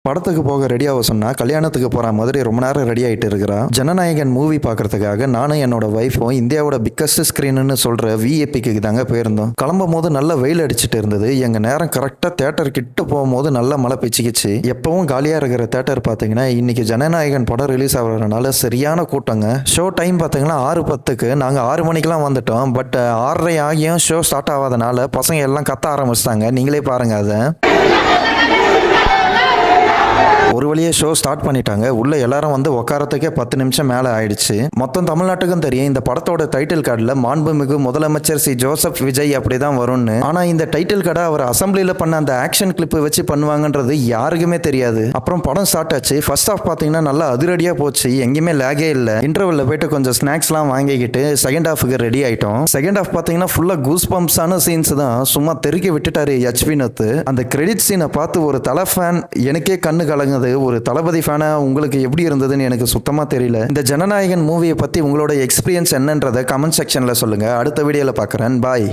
படத்துக்கு போக ரெடியாக சொன்னா கல்யாணத்துக்கு போற மாதிரி ரொம்ப நேரம் ரெடி ஆயிட்டு இருக்கிறா. ஜனநாயகன் மூவி பார்க்கறதுக்காக நானும் என்னோட ஒய்ஃபும் இந்தியாவோட பிக்கஸ்ட் ஸ்கிரீன்னு சொல்ற விஏபிக்கு தாங்க போயிருந்தோம். கிளம்பும் போது நல்ல வெயில் அடிச்சுட்டு இருந்தது. எங்க நேரம் கரெக்டா தேட்டர் கிட்ட போகும்போது நல்ல மழை பிச்சுக்கிச்சு. எப்பவும் காலியா இருக்கிற தேட்டர் பாத்தீங்கன்னா இன்னைக்கு ஜனநாயகன் படம் ரிலீஸ் ஆகுறதுனால சரியான கூட்டங்க. ஷோ டைம் பாத்தீங்கன்னா 6:10க்கு நாங்க 6 மணிக்கெல்லாம் வந்துட்டோம். பட் 6:30 ஆகியும் ஷோ ஸ்டார்ட் ஆகாதனால பசங்க எல்லாம் கத்த ஆரம்பிச்சிட்டாங்க. நீங்களே பாருங்க அதை. ஒரு வழியே ஷோ ஸ்டார்ட் பண்ணிட்டாங்க. உள்ள எல்லாரும் வந்து உட்காரத்துக்கே 10 நிமிஷம் மேல ஆயிடுச்சு. மொத்தம் தமிழ்நாட்டுக்கும் தெரியும் இந்த படத்தோட டைட்டில் கார்டுல மாண்புமிகு முதலமைச்சர் சி ஜோசப் விஜய் அப்படிதான் வரும்னு. ஆனா இந்த டைட்டில் கார்டை அவர் அசம்பிளில பண்ண அந்த ஆக்ஷன் கிளிப் வச்சு பண்ணுவாங்கன்றது யாருக்குமே தெரியாது. அப்புறம் படம் ஸ்டார்ட் ஆச்சு. ஃபர்ஸ்ட் ஹாஃப் பாத்தீங்கன்னா நல்லா அதிரடியா போச்சு. எங்கேயுமே லேகே இல்ல. இன்டர்வெல்ல போயிட்டு கொஞ்சம் ஸ்நாக்ஸ் எல்லாம் வாங்கிக்கிட்டு செகண்ட் ஹாஃபுக்கு ரெடி ஆயிட்டோம். செகண்ட் ஹாஃப் பாத்தீங்கன்னா ஃபுல்லா கூஸ் பம்ப்ஸான சீன்ஸ் தான். சும்மா தெருக்கி விட்டுட்டாரு ஹெச்வினோத். அந்த கிரெடிட் சீனை பார்த்து ஒரு தலை ஃபேன் எனக்கே கண்ணு கலங்குது. ஒரு தளபதி ஃபேனா உங்களுக்கு எப்படி இருந்ததுன்னு எனக்கு சுத்தமா தெரியல. இந்த ஜனநாயகன் மூவியை பத்தி உங்களோட எக்ஸ்பீரியன்ஸ் என்னன்றதை கமெண்ட் செக்ஷன்ல சொல்லுங்க. அடுத்த வீடியோல பார்க்கறேன். பாய்.